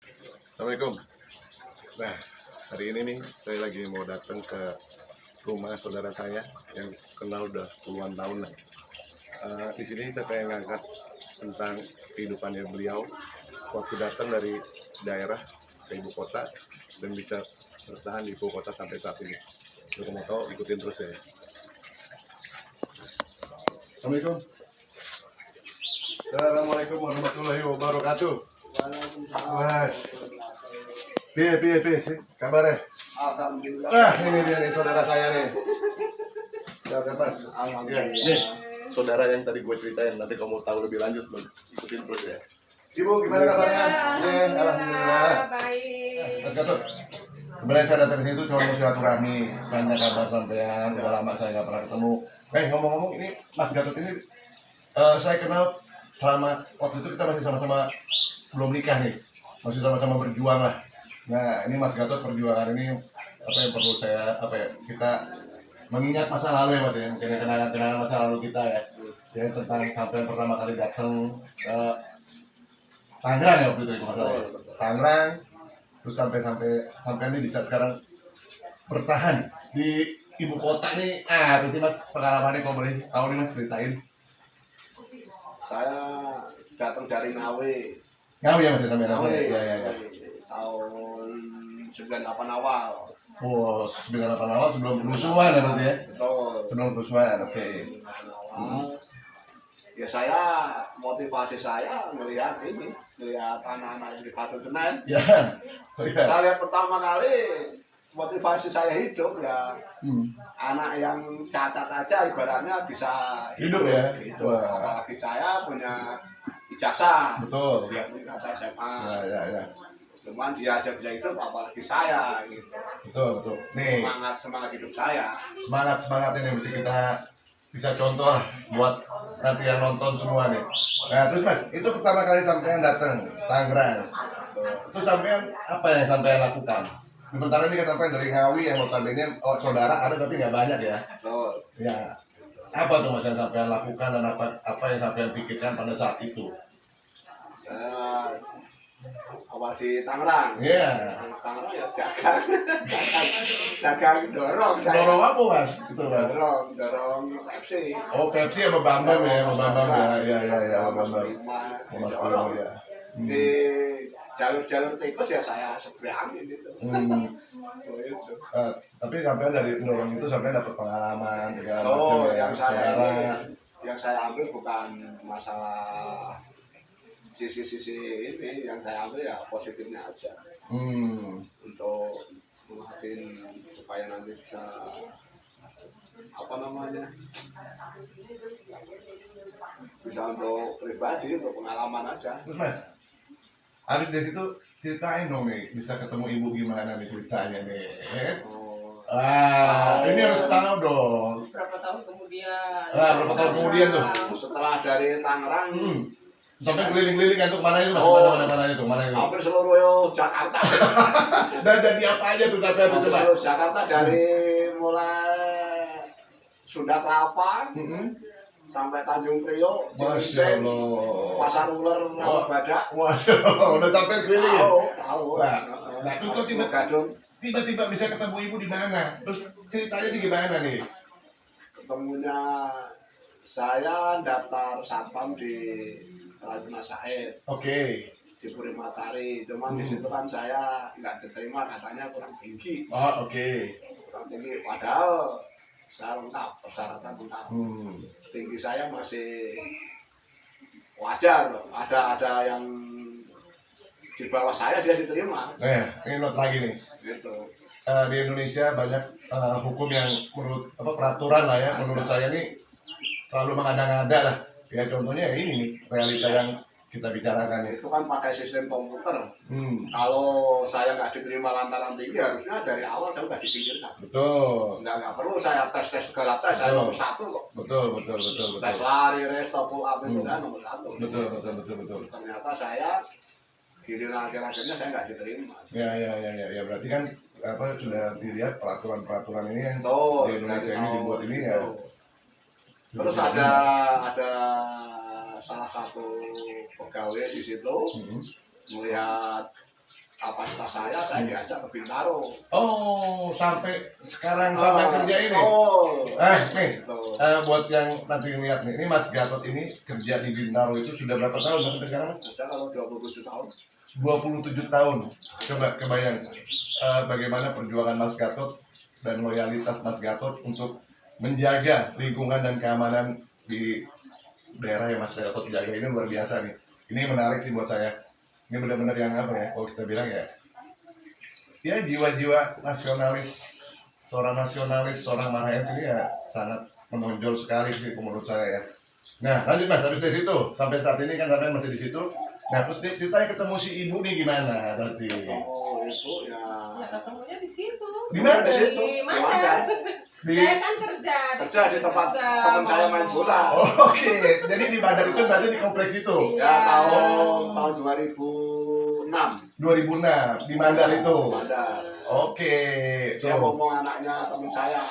Assalamualaikum. Nah, hari ini nih saya lagi mau datang ke rumah saudara saya yang kenal udah puluhan tahun lah. Di sini saya pengen ngangkat tentang kehidupannya beliau waktu datang dari daerah ke ibu kota dan bisa bertahan di ibu kota sampai saat ini. Kalau mau tahu ikutin terus ya. Assalamualaikum. Assalamualaikum warahmatullahi wabarakatuh. Mas, piye sih kabarnya? Alhamdulillah. Ini dia nih saudara saya nih. Saudara Mas. Alhamdulillah. Nih, saudara yang tadi gue ceritain, nanti kamu tahu lebih lanjut lo ikutin terus ya. Ibu gimana kabarnya? Alhamdulillah. Baik. Mas Gatot. Sebenarnya saya datang ke sini tuh cuma mau silaturahmi, tanya kabar sampean, udah lama saya nggak pernah ketemu. Ngomong-ngomong ini Mas Gatot ini saya kenal selama waktu itu kita masih sama-sama belum nikah nih, masih sama-sama berjuang lah. Nah ini Mas Gatot perjuangan ini apa yang perlu kita mengingat masa lalu ya Mas ya, mungkin kenangan-kenangan masa lalu kita ya, yang tentang sampai pertama kali datang ke Tangerang ya waktu itu masalah ya. Tangerang, terus sampai ini bisa sekarang bertahan di ibu kota nih. Berarti Mas pengalamannya kok boleh tahu nih Mas ceritain. Saya datang dari Ngawi. Ngawi ya Mas sampai Ngawi. ya. Tahun 98 awal. Oh, 98 awal sebelum kerusuhan ya berarti ya? Betul. Sebelum kerusuhan, oke. Ya saya motivasi saya melihat anak-anak yang di Pasar Senen. Ya. Oh, ya. Saya lihat pertama kali motivasi saya hidup ya anak yang cacat aja ibaratnya bisa Hidup ya? hidup. Wah. Apalagi saya punya ijazah. Betul. Dia punya ijazah SMA. Ya. Cuman dia aja bisa hidup apalagi saya gitu. Betul. Nih, Semangat hidup saya. semangat ini mesti kita bisa contoh lah buat nanti yang nonton semua nih. Nah, terus Mas, itu pertama kali sampean datang Tangerang. Terus sampean apa yang sampean lakukan? Sementara ini kan sampean dari Ngawi yang notabene saudara ada tapi nggak banyak ya. Betul. Ya. Apa tuh Mas yang sampean lakukan dan apa yang sampean pikirkan pada saat itu? Saya awal di Tangerang. Iya. Tangerang ya dagang dorong saya. Dorong apa Mas? Itu Mas. Dorong Pepsi. Oh Pepsi sama Bambang ya, sama Bambang ya, sama Bambang. Mas Dorong. ya. Di jalur-jalur tikus ya saya seberang gitu. Oh, itu. Tapi sampai dari dorong itu sampai dapat pengalaman segala macam ya, saudara. Yang saya ambil bukan masalah sisi-sisi ini, yang saya ambil ya positifnya aja. Untuk mengatin supaya nanti bisa bisa untuk pribadi, untuk pengalaman aja. Terus Mas, habis dari situ ceritain dong nih, bisa ketemu ibu gimana nih ceritanya nih? Ini harus tahu dong. Berapa tahun kemudian? Berapa tahun kemudian tuh? Setelah dari Tangerang Sampai keliling-keliling kan tuh mana itu Mas? Mana itu? hampir seluruh Jakarta. Dan jadi apa aja tuh sampai itu Hampir coba? seluruh Jakarta dari mulai Sunda Kelapa sampai Tanjung Priok, Masya Cincin, Allah. Pasar Uler, Rawa Badak. Masya Allah, udah sampai keliling ya? Tahu. Nah, itu kok Gadung. tiba-tiba bisa ketemu ibu di mana? Terus ceritanya di gimana nih? Ketemunya saya daftar satpam di Raja Said Oke. di Purimatari. Cuman di situ kan saya nggak diterima, katanya kurang tinggi. Oh, oke. Kurang tinggi. Padahal saya lengkap, persyaratan lengkap. Tinggi saya masih wajar. Ada yang di bawah saya dia diterima. Ini note lagi nih. Gitu. Di Indonesia banyak hukum yang menurut peraturan lah ya, menurut saya nih terlalu mengada-ngada lah. Ya contohnya ya ini nih realita yang kita bicarakan ya. Itu kan pakai sistem komputer. Kalau saya nggak diterima lantaran tinggi, harusnya dari awal saya udah disingkirkan. Betul. Nggak perlu saya tes segala tes, saya nomor 1 kok. Betul. Tes lari, race, pull up itu kan nomor 1. Betul. Ternyata saya giliran akhir-akhirnya saya nggak diterima. Ya berarti kan sudah dilihat peraturan-peraturan ini yang Tuh, di Indonesia ini dibuat ini ya. Terus ada salah satu pegawai di situ melihat kapasitas saya diajak ke Bintaro. Oh, sampai sekarang sampai kerja ini. Nih, Gitu. buat yang nanti lihat nih, ini Mas Gatot ini kerja di Bintaro itu sudah berapa tahun Mas sekarang? Ada kalau 27 tahun. 27 tahun. Coba kebayang bagaimana perjuangan Mas Gatot dan loyalitas Mas Gatot untuk menjaga lingkungan dan keamanan di daerah yang Mas Gatot jaga ini luar biasa nih. Ini menarik sih buat saya. Ini benar-benar yang apa ya? Kalau kita bilang ya, ya jiwa-jiwa nasionalis, seorang Maraens ini ya sangat menonjol sekali sih menurut saya ya. Nah lanjut Mas, habis dari situ sampai saat ini kan sampai masih di situ. Nah terus ceritanya ketemu si ibu nih gimana berarti? Oh itu ya. Ya ketemunya di situ. Di mana? Di situ. Di mana? Saya kan kerja di situ tempat juga, teman saya main bola. Oh, Oke, jadi di Badar itu berarti di kompleks itu. Iya. Ya tahun 2006. 2006 di Mandar itu. Mandar. Oke, Dia tuh, ngomong anaknya teman saya.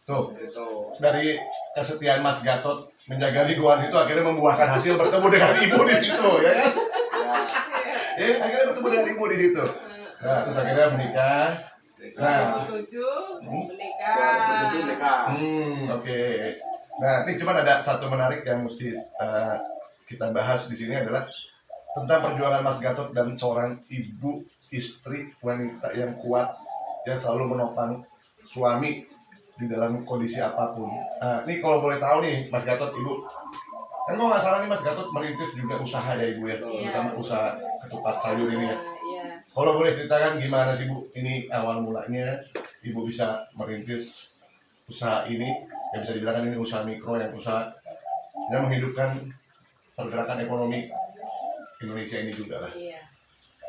tuh. Gitu. Dari kesetiaan Mas Gatot menjaga lingkungan itu akhirnya membuahkan hasil bertemu dengan ibu di situ, ya kan? Ya. Ya, akhirnya bertemu dengan ibu di situ. Nah, terus akhirnya menikah. Nah, 2007 menikah. 2007 nikah. Oke. Nah, ini cuma ada satu menarik yang mesti kita bahas di sini adalah tentang perjuangan Mas Gatot dan seorang ibu istri wanita yang kuat yang selalu menopang suami di dalam kondisi apapun. Nah, ini kalau boleh tahu nih Mas Gatot, Ibu, kan kalau nggak salah nih Mas Gatot merintis juga usaha ya Ibu ya, Iya. terutama usaha ketupat sayur ini ya. Iya. Kalau boleh ceritakan gimana sih Bu, ini awal mulanya Ibu bisa merintis usaha ini, yang bisa dibilang kan ini usaha mikro yang usaha yang menghidupkan pergerakan ekonomi Indonesia ini juga lah. Iya.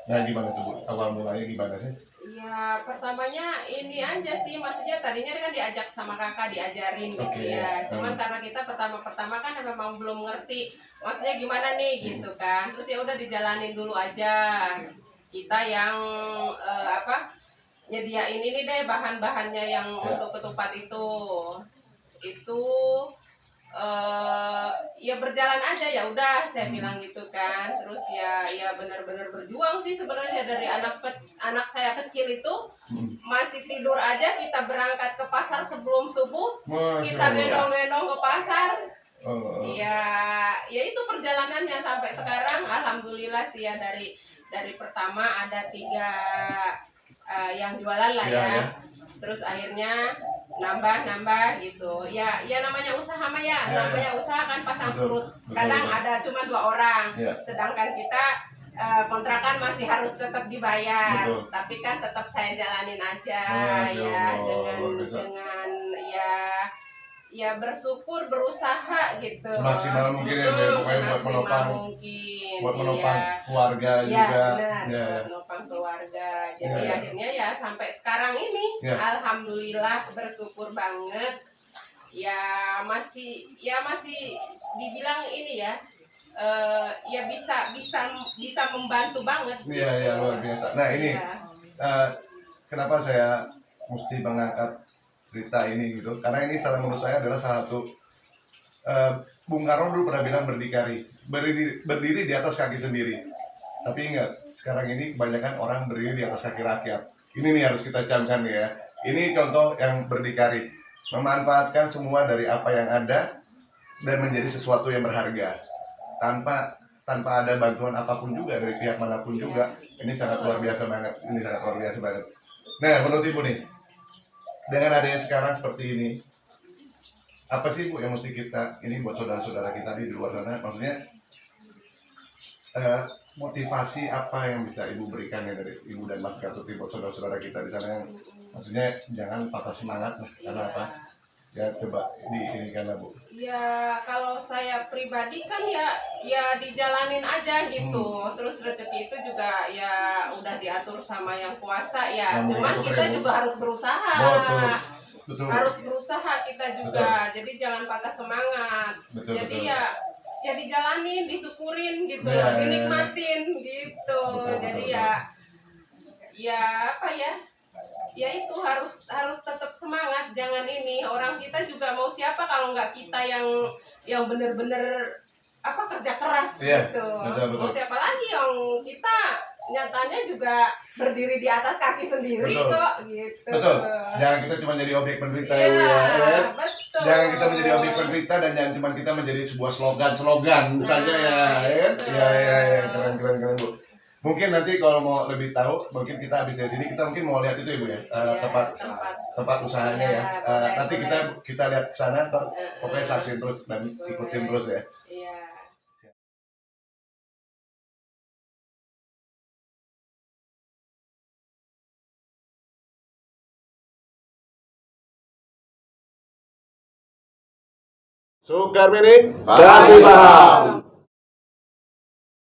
Nah gimana tuh Bu, awal mulanya gimana sih? Ya pertamanya ini aja sih, maksudnya tadinya kan diajak sama kakak diajarin gitu Oke. ya. Cuman karena kita pertama-pertama kan memang belum ngerti maksudnya gimana nih gitu kan. Terus ya udah dijalanin dulu aja. Kita yang nyediain ini deh bahan-bahannya yang Ya. untuk ketupat itu. Itu ya berjalan aja ya udah saya bilang gitu kan. Terus ya benar-benar berjuang sih sebenarnya dari anak saya kecil itu masih tidur aja kita berangkat ke pasar sebelum subuh, Masya kita Allah. gendong-gendong ke pasar. Oh. Ya itu perjalanannya sampai sekarang alhamdulillah sih ya dari pertama ada 3 yang jualan lah Iya, ya. ya. Terus akhirnya nambah gitu ya namanya usaha mah ya, Ya, namanya usaha kan pasang Betul, surut, betul, kadang betul. ada cuma 2 orang Ya. sedangkan kita kontrakan masih harus tetap dibayar. Betul. Tapi kan tetap saya jalanin aja Masya ya Allah, luar biasa. dengan ya bersyukur, berusaha gitu Semaksimal mungkin ya, pokoknya buat semaksimal menopang- mungkin. buat menopang Iya. keluarga Ya juga. benar, Ya. buat menopang keluarga. Jadi Ya. akhirnya ya sampai sekarang ini Ya. alhamdulillah bersyukur banget. Ya masih dibilang ini ya ya bisa membantu banget. Iya, iya, luar biasa. Nah ini Iya. kenapa saya mesti mengangkat cerita ini gitu? Karena ini menurut saya adalah salah satu Bung Karno dulu pernah bilang berdiri di atas kaki sendiri. Tapi ingat, sekarang ini kebanyakan orang berdiri di atas kaki rakyat. Ini nih harus kita camkan ya. Ini contoh yang berdikari, memanfaatkan semua dari apa yang ada dan menjadi sesuatu yang berharga. Tanpa ada bantuan apapun juga dari pihak manapun juga. Ini sangat luar biasa banget. Ini sangat luar biasa banget. Nah, menurut Ibu nih, dengan adanya sekarang seperti ini, apa sih Bu yang mesti kita ini buat saudara-saudara kita di luar sana, maksudnya motivasi apa yang bisa Ibu berikan ya dari Ibu dan Mas Gatot buat saudara-saudara kita di sana yang maksudnya jangan patah semangat lah, karena Iya. apa? Ya coba ini karena Bu. Ya kalau saya pribadi kan ya dijalanin aja gitu. Terus rezeki itu juga ya udah diatur sama yang kuasa ya. Yang Cuman mengatur kita ya, Bu. juga harus berusaha. Betul. Harus berusaha kita juga. Jadi jangan patah semangat. Betul, Jadi betul. ya dijalanin, disyukurin gitu, Ya, ya, ya. dinikmatin gitu. Betul, Jadi betul. ya apa ya? Ya itu harus tetap semangat, jangan ini orang kita juga mau siapa kalau nggak kita yang bener-bener kerja keras Iya, gitu. betul. Mau siapa lagi yang kita nyatanya juga berdiri di atas kaki sendiri Betul. kok gitu. Betul. Jangan kita cuma jadi objek penderita ya, Iya, Bu ya. betul. Jangan kita menjadi objek penderita dan jangan cuma kita menjadi sebuah slogan saja ya. Ya, betul. ya, keren Bu. Mungkin nanti kalau mau lebih tahu, mungkin kita habis dari sini kita mungkin mau lihat itu ya Bu ya, Iya, tempat usahanya Iya, ya. boleh, Nanti boleh. kita lihat ke sana, ntar pokoknya saksiin terus dan ikutin terus ya. Iya. Sukarmini kasih paham.